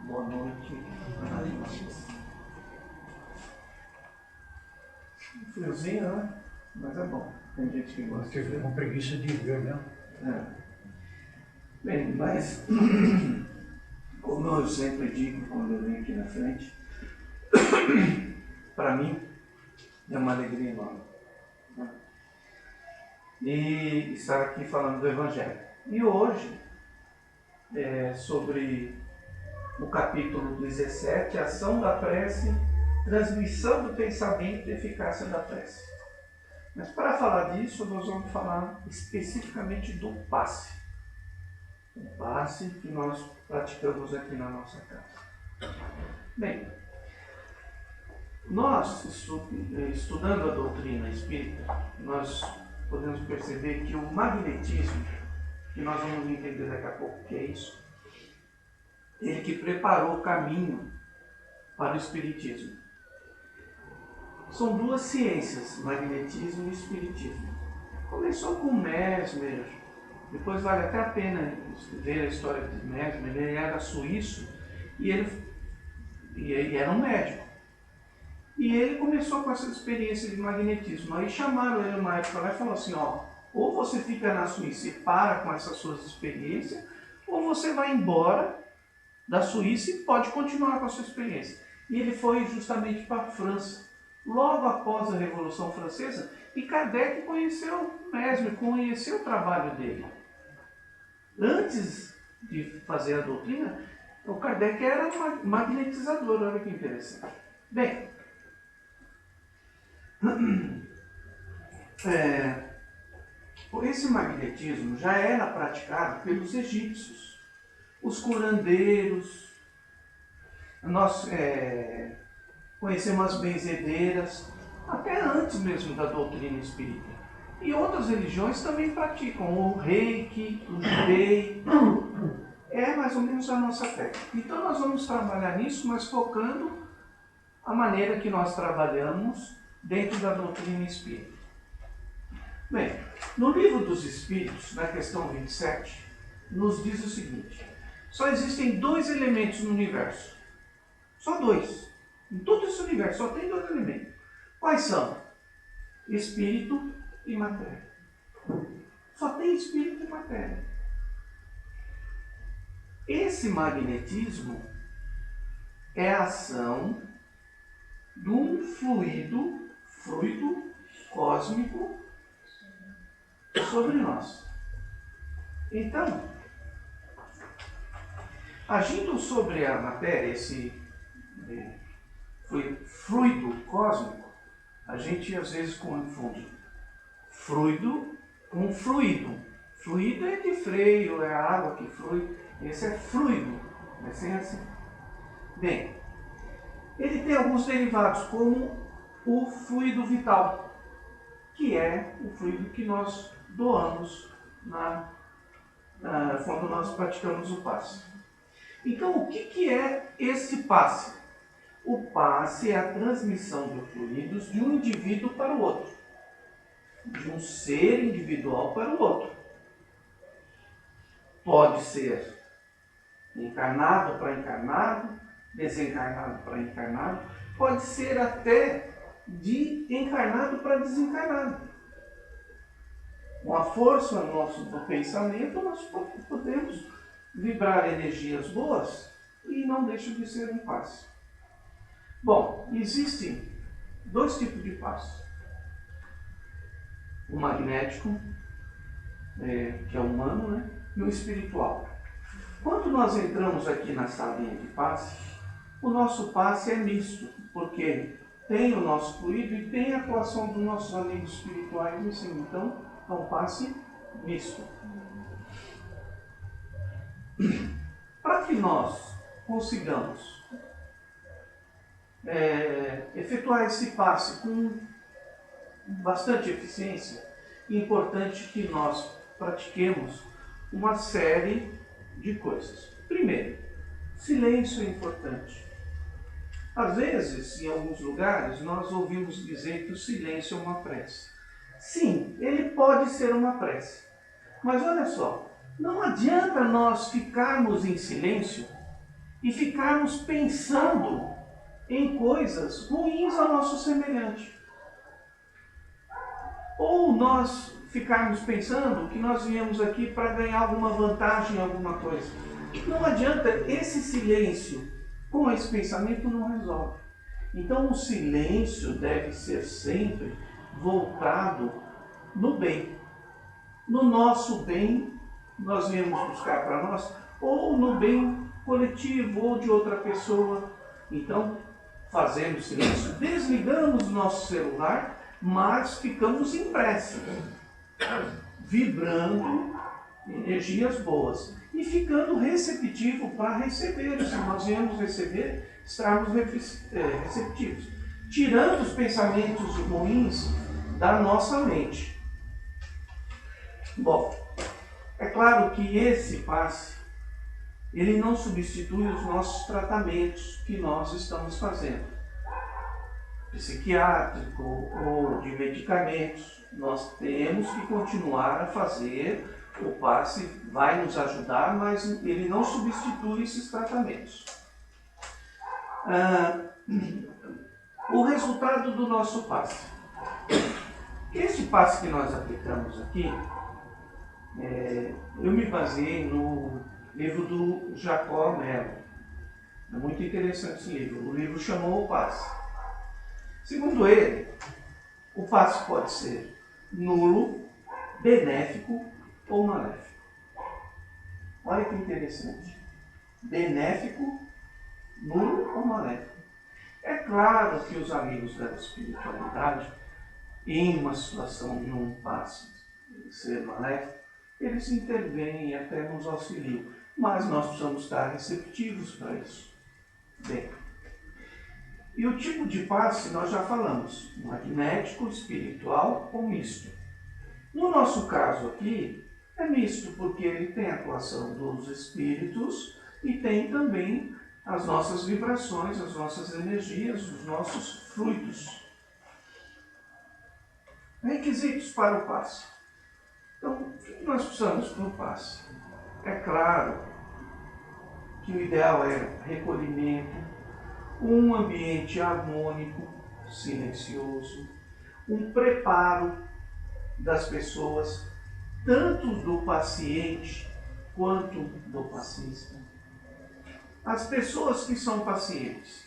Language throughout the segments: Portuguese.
Boa noite. Friozinho, né? Mas é bom. Tem gente que gosta. Fico com preguiça de ver, né? É. Bem, mas como eu sempre digo quando eu venho aqui na frente, para mim é uma alegria enorme, né? E estar aqui falando do Evangelho. E hoje sobre o capítulo 17, ação da prece, transmissão do pensamento e eficácia da prece. Mas para falar disso, nós vamos falar especificamente do passe. O passe que nós praticamos aqui na nossa casa. Bem, nós, estudando a doutrina espírita, nós podemos perceber que o magnetismo, que nós vamos entender daqui a pouco o que é isso, ele que preparou o caminho para o espiritismo. São duas ciências, magnetismo e espiritismo. Começou com Mesmer, depois vale até a pena ver a história de Mesmer. Ele era suíço e ele era um médico. E ele começou com essa experiência de magnetismo. Aí chamaram ele uma época lá e falaram assim, ou você fica na Suíça e para com essas suas experiências, ou você vai embora da Suíça e pode continuar com a sua experiência. E ele foi justamente para a França, logo após a Revolução Francesa, e Kardec conheceu Mesmer, conheceu o trabalho dele. Antes de fazer a doutrina, o Kardec era magnetizador, olha que interessante. Bem, esse magnetismo já era praticado pelos egípcios, os curandeiros. Nós conhecemos as benzedeiras, até antes mesmo da doutrina espírita. E outras religiões também praticam o reiki, o judei. É mais ou menos a nossa técnica. Então nós vamos trabalhar nisso, mas focando a maneira que nós trabalhamos dentro da doutrina espírita. Bem, no Livro dos Espíritos, na questão 27, nos diz o seguinte: só existem dois elementos no universo. Só dois. Em todo esse universo só tem dois elementos. Quais são? Espírito e matéria. Só tem espírito e matéria. Esse magnetismo é a ação de um fluido cósmico sobre nós. Então, agindo sobre a matéria, esse fluido cósmico, a gente às vezes confunde fluido com fluido. Fluido é de freio, é a água que flui. Esse é fluido, é sem assim. Bem, ele tem alguns derivados, como o fluido vital, que é o fluido que nós doamos quando nós praticamos o passe. Então, o que é esse passe? O passe é a transmissão de fluidos de um indivíduo para o outro, de um ser individual para o outro. Pode ser encarnado para encarnado, desencarnado para encarnado, pode ser até de encarnado para desencarnado. Com a força do pensamento, nós podemos vibrar energias boas e não deixa de ser um passe. Bom, existem dois tipos de passe. O magnético, que é o humano, né? E o espiritual. Quando nós entramos aqui na salinha de passe, o nosso passe é misto, porque tem o nosso fluido e tem a atuação dos nossos amigos espirituais em cima. Então, é um passe misto. Para que nós consigamos efetuar esse passe com bastante eficiência, é importante que nós pratiquemos uma série de coisas. Primeiro, silêncio é importante. Às vezes, em alguns lugares, nós ouvimos dizer que o silêncio é uma prece. Sim, ele pode ser uma prece. Mas olha só, não adianta nós ficarmos em silêncio e ficarmos pensando em coisas ruins ao nosso semelhante. Ou nós ficarmos pensando que nós viemos aqui para ganhar alguma vantagem em alguma coisa. Não adianta, esse silêncio com esse pensamento não resolve. Então o silêncio deve ser sempre voltado no bem. No nosso bem, nós viemos buscar para nós, ou no bem coletivo, ou de outra pessoa. Então, fazemos silêncio, desligamos o nosso celular, mas ficamos em prece, vibrando energias boas e ficando receptivo para receber. Se nós viemos receber, estarmos receptivos, tirando os pensamentos ruins da nossa mente. Bom, é claro que esse passe, ele não substitui os nossos tratamentos que nós estamos fazendo, psiquiátrico ou de medicamentos. Nós temos que continuar a fazer. O passe vai nos ajudar, mas ele não substitui esses tratamentos. O resultado do nosso passe. Esse passe que nós aplicamos aqui, eu me baseei no livro do Jacó Mello. É muito interessante esse livro. O livro chamou O Passe. Segundo ele, o passe pode ser nulo, benéfico ou maléfico. Olha que interessante. Benéfico, nulo ou maléfico. É claro que os amigos da espiritualidade, em uma situação de um passe ser maléfico, eles intervêm e até nos auxiliam. Mas nós precisamos estar receptivos para isso. Bem, e o tipo de passe nós já falamos, magnético, espiritual ou misto. No nosso caso aqui, é misto, porque ele tem a atuação dos espíritos e tem também as nossas vibrações, as nossas energias, os nossos fluidos. Requisitos para o passe. Então, o que nós precisamos para o passe? É claro que o ideal é recolhimento, um ambiente harmônico, silencioso, um preparo das pessoas, tanto do paciente quanto do passista. As pessoas que são pacientes,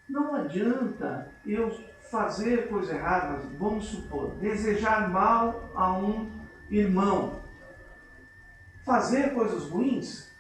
não adianta eu fazer coisa errada, vamos supor, desejar mal a um irmão, fazer coisas ruins,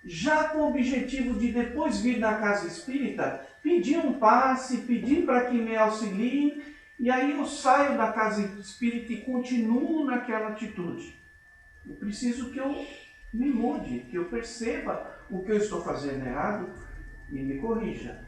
já com o objetivo de depois vir na casa espírita, pedir um passe, pedir para que me auxiliem, e aí eu saio da casa espírita e continuo naquela atitude. Eu preciso que eu me mude, que eu perceba o que eu estou fazendo errado e me corrija.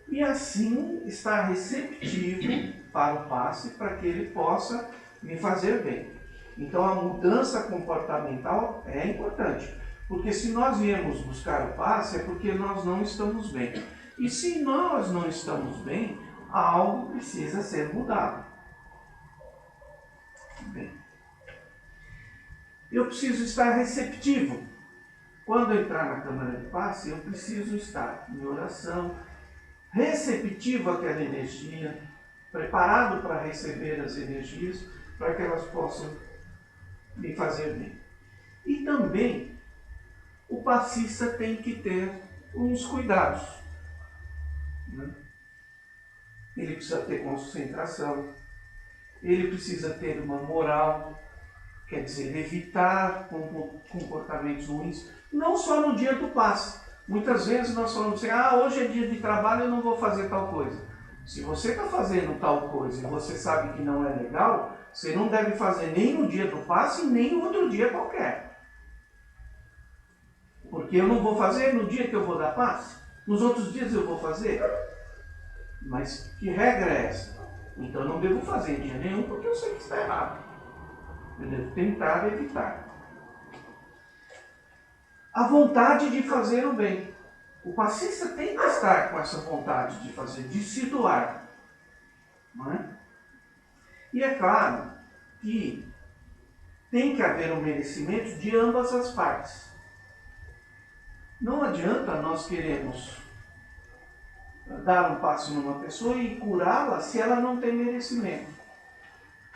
E assim estar receptivo para o passe, para que ele possa me fazer bem. Então a mudança comportamental é importante. Porque se nós viemos buscar o passe, é porque nós não estamos bem. E se nós não estamos bem, algo precisa ser mudado. Bem, eu preciso estar receptivo. Quando eu entrar na câmara de passe, eu preciso estar em oração, receptivo àquela energia, preparado para receber as energias, para que elas possam me fazer bem. E também, o passista tem que ter uns cuidados. Né? Ele precisa ter concentração, ele precisa ter uma moral, quer dizer, evitar comportamentos ruins, não só no dia do passe. Muitas vezes nós falamos assim, hoje é dia de trabalho, eu não vou fazer tal coisa. Se você está fazendo tal coisa e você sabe que não é legal, você não deve fazer nem no dia do passe, nem outro dia qualquer. Porque eu não vou fazer no dia que eu vou dar passe. Nos outros dias eu vou fazer. Mas que regra é essa? Então eu não devo fazer em dia nenhum, porque eu sei que está errado. Eu devo tentar evitar. A vontade de fazer o bem. O passista tem que estar com essa vontade de fazer, de se doar. Não é? E é claro que tem que haver um merecimento de ambas as partes. Não adianta nós queremos dar um passe numa pessoa e curá-la se ela não tem merecimento.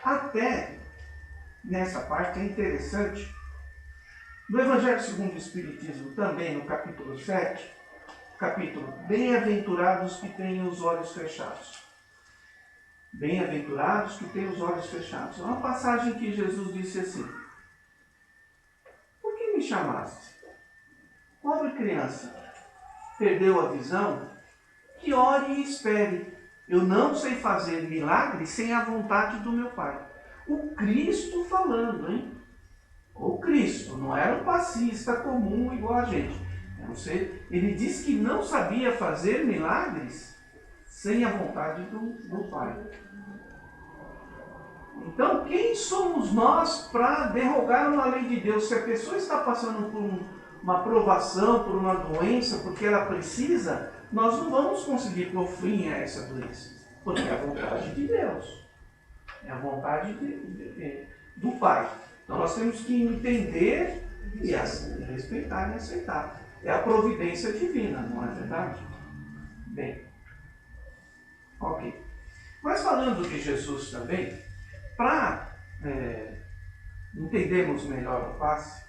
Até nessa parte é interessante. No Evangelho segundo o Espiritismo, também no capítulo 7, capítulo Bem-aventurados que têm os olhos fechados. Bem-aventurados que têm os olhos fechados. É uma passagem que Jesus disse assim: por que me chamaste? Pobre criança, perdeu a visão? Que ore e espere. Eu não sei fazer milagres sem a vontade do meu Pai. O Cristo falando, hein? O Cristo, não era um passista comum igual a gente. Ele disse que não sabia fazer milagres sem a vontade do Pai. Então, quem somos nós para derrogar uma lei de Deus? Se a pessoa está passando por uma provação, por uma doença, porque ela precisa, nós não vamos conseguir pôr fim a essa doença, porque é a vontade de Deus. É a vontade do Pai. Então nós temos que entender e respeitar e aceitar. É a providência divina, não é verdade? Bem, ok. Mas falando de Jesus também, para entendermos melhor o passe,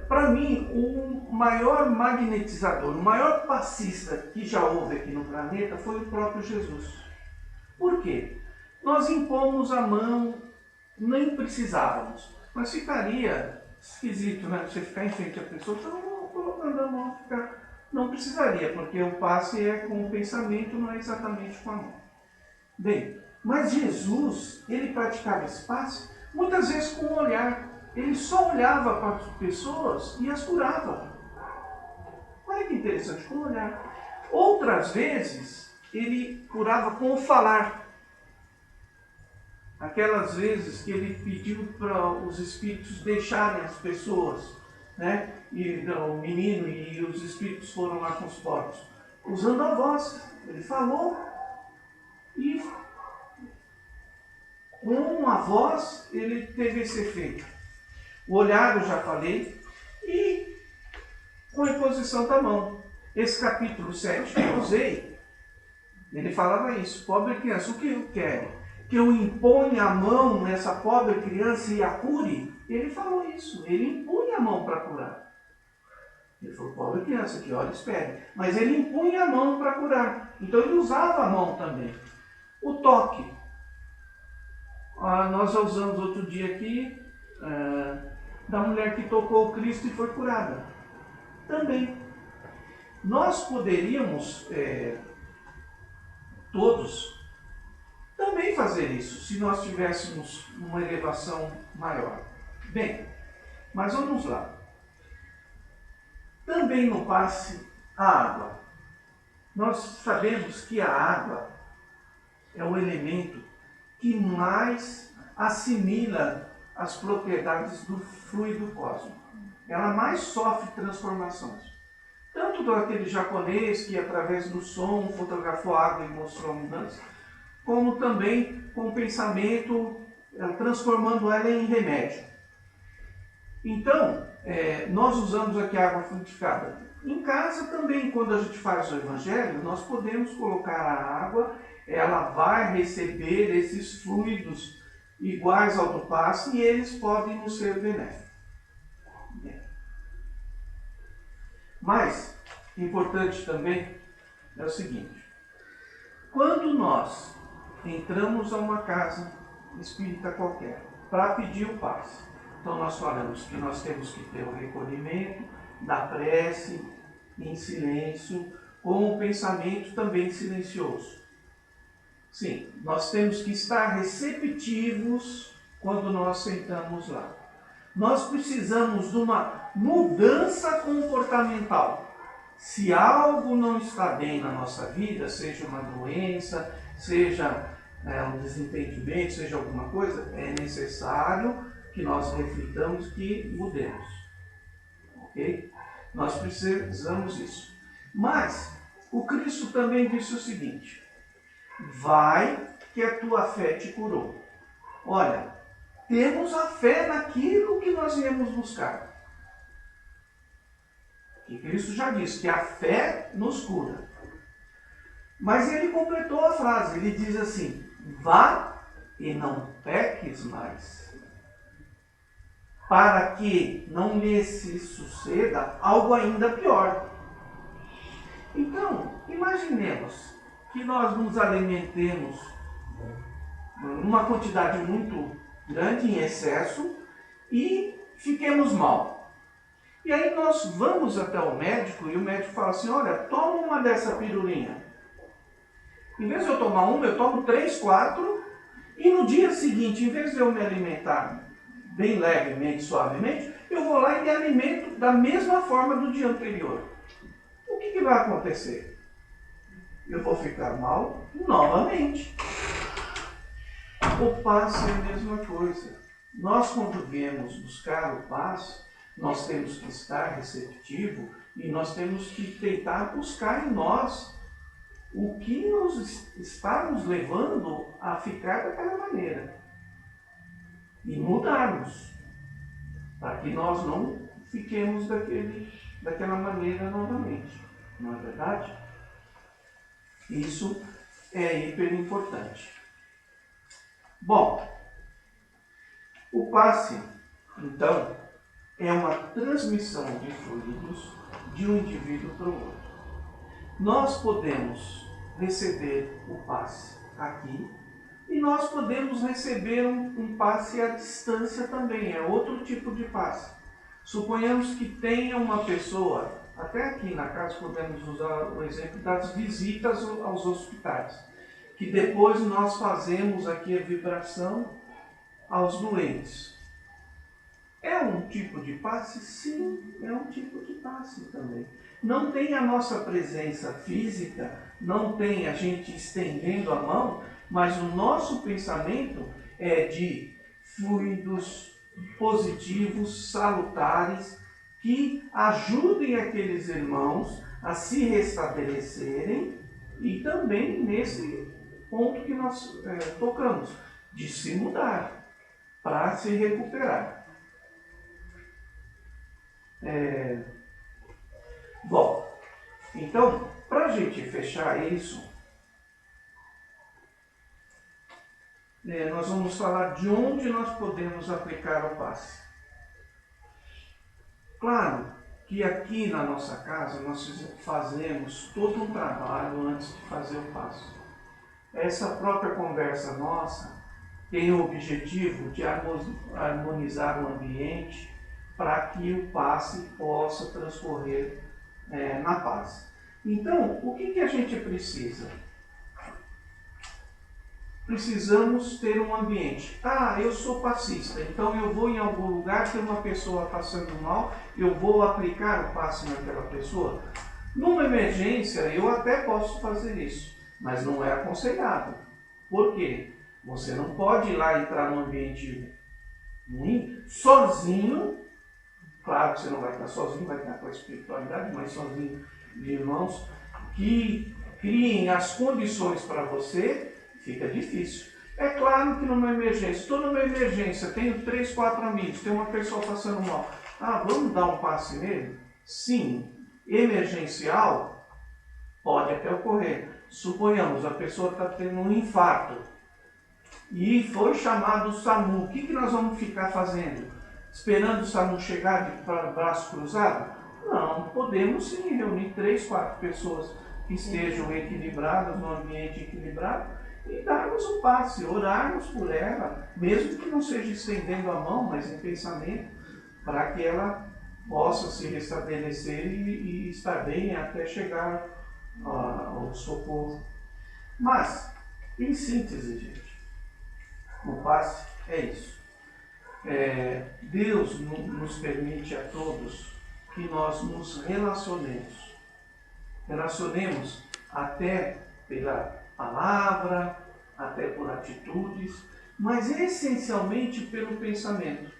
para mim, o maior magnetizador, o maior passista que já houve aqui no planeta foi o próprio Jesus. Por quê? Nós impomos a mão, nem precisávamos, mas ficaria esquisito, né? Você ficar em frente à pessoa, então colocando a mão, não precisaria, porque o passe é com o pensamento, não é exatamente com a mão. Bem, mas Jesus, ele praticava esse passe muitas vezes com o olhar. Ele só olhava para as pessoas e as curava. Olha que interessante, com o olhar. Outras vezes, ele curava com o falar. Aquelas vezes que ele pediu para os espíritos deixarem as pessoas, né? E o menino e os espíritos foram lá com os porcos. Usando a voz. Ele falou e com a voz ele teve esse efeito. O olhar eu já falei, e com a imposição da mão. Esse capítulo 7 que eu usei, ele falava isso: pobre criança, o que eu quero? Que eu imponha a mão nessa pobre criança e a cure? Ele falou isso, ele impunha a mão para curar. Ele falou: pobre criança, que olha, espere. Mas ele impunha a mão para curar. Então ele usava a mão também. O toque. Nós já usamos outro dia aqui, da mulher que tocou o Cristo e foi curada. Também. Nós poderíamos, todos, também fazer isso, se nós tivéssemos uma elevação maior. Bem, mas vamos lá. Também no passe, a água. Nós sabemos que a água é o elemento que mais assimila as propriedades do fluido cósmico. Ela mais sofre transformações. Tanto daquele japonês que, através do som, fotografou a água e mostrou a mudança, como também com o pensamento, transformando ela em remédio. Então, nós usamos aqui a água frutificada. Em casa também, quando a gente faz o evangelho, nós podemos colocar a água, ela vai receber esses fluidos iguais ao do passe e eles podem nos ser benéficos. Mas, importante também é o seguinte: quando nós entramos a uma casa espírita qualquer para pedir o passe, então nós falamos que nós temos que ter o recolhimento da prece em silêncio, com o pensamento também silencioso. Sim, nós temos que estar receptivos quando nós sentamos lá. Nós precisamos de uma mudança comportamental. Se algo não está bem na nossa vida, seja uma doença, seja um desentendimento, seja alguma coisa, é necessário que nós reflitamos, que mudemos. Ok? Nós precisamos disso. Mas o Cristo também disse o seguinte: vai que a tua fé te curou. Olha, temos a fé naquilo que nós viemos buscar. que Cristo já disse que a fé nos cura. Mas ele completou a frase, ele diz assim: vá e não peques mais, para que não lhe se suceda algo ainda pior. Então, imaginemos que nós nos alimentemos numa quantidade muito grande, em excesso, e fiquemos mal. E aí nós vamos até o médico e o médico fala assim: olha, toma uma dessa pirulinha. Em vez de eu tomar uma, eu tomo 3, 4, e no dia seguinte, em vez de eu me alimentar bem levemente, suavemente, eu vou lá e me alimento da mesma forma do dia anterior. O que vai acontecer? Eu vou ficar mal novamente. O passe é a mesma coisa. Nós, quando viemos buscar o passe, nós temos que estar receptivo e nós temos que tentar buscar em nós o que nos está nos levando a ficar daquela maneira. E mudarmos, para que nós não fiquemos daquela maneira novamente. Não é verdade? Isso é hiper importante. Bom, o passe, então, é uma transmissão de fluidos de um indivíduo para o outro. Nós podemos receber o passe aqui e nós podemos receber um passe à distância também, é outro tipo de passe. Suponhamos que tenha uma pessoa, até aqui na casa podemos usar o exemplo das visitas aos hospitais, que depois nós fazemos aqui a vibração aos doentes. É um tipo de passe? Sim, é um tipo de passe também. Não tem a nossa presença física, não tem a gente estendendo a mão, mas o nosso pensamento é de fluidos positivos, salutares, que ajudem aqueles irmãos a se restabelecerem e também nesse ponto que nós tocamos, de se mudar, para se recuperar. Bom, então, para a gente fechar isso, nós vamos falar de onde nós podemos aplicar o passe. Claro que aqui na nossa casa nós fazemos todo um trabalho antes de fazer o passe. Essa própria conversa nossa tem o objetivo de harmonizar o ambiente para que o passe possa transcorrer na paz. Então, o que a gente precisa? Precisamos ter um ambiente. Eu sou passista, então eu vou em algum lugar, tem uma pessoa passando mal, eu vou aplicar o passe naquela pessoa. Numa emergência, eu até posso fazer isso, mas não é aconselhável. Por quê? Você não pode ir lá entrar num ambiente ruim, sozinho. Claro que você não vai estar sozinho, vai estar com a espiritualidade, mas sozinho de irmãos que criem as condições para você, fica difícil. É claro que numa emergência, estou numa emergência, tenho 3, 4 amigos, tem uma pessoa passando mal. Vamos dar um passe nele? Sim. Emergencial pode até ocorrer. Suponhamos, a pessoa está tendo um infarto e foi chamado o SAMU. O que nós vamos ficar fazendo? Esperando o SAMU chegar de braço cruzado? Não, podemos sim reunir 3, 4 pessoas que estejam equilibradas, no ambiente equilibrado, e darmos um passe, orarmos por ela, mesmo que não seja estendendo a mão, mas em pensamento, para que ela possa se restabelecer e estar bem até chegar ao socorro. Mas, em síntese, gente, o passe é isso. Deus nos permite a todos que nós nos relacionemos. Relacionemos até pela palavra, até por atitudes, mas essencialmente pelo pensamento.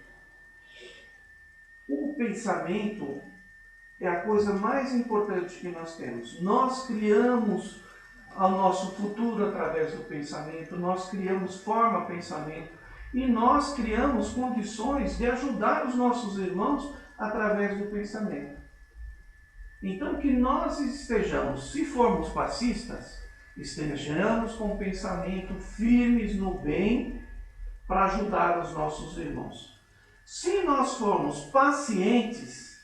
O pensamento é a coisa mais importante que nós temos. Nós criamos o nosso futuro através do pensamento, nós criamos forma pensamento e nós criamos condições de ajudar os nossos irmãos através do pensamento. Então, que nós estejamos, se formos passistas, estejamos com o pensamento firmes no bem para ajudar os nossos irmãos. Se nós formos pacientes,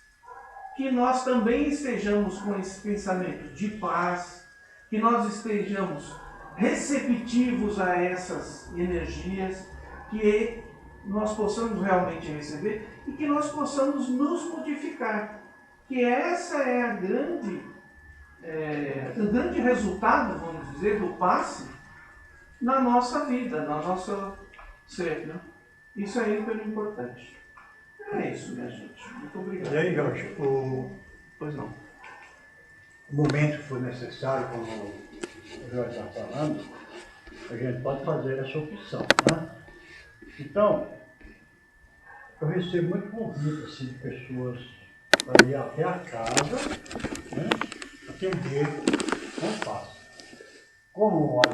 que nós também estejamos com esse pensamento de paz, que nós estejamos receptivos a essas energias, que nós possamos realmente receber e que nós possamos nos modificar. Que essa é o grande resultado, vamos dizer, do passe na nossa vida, na nossa ser. Né? Isso é hiper importante. É isso, minha gente. Muito obrigado. E aí, Jorge, Pois não. o momento que for necessário, como o Jorge está falando, a gente pode fazer essa opção, né? Então, eu recebo muito convite assim, de pessoas para ir até a casa, né, atender, não faço. Como a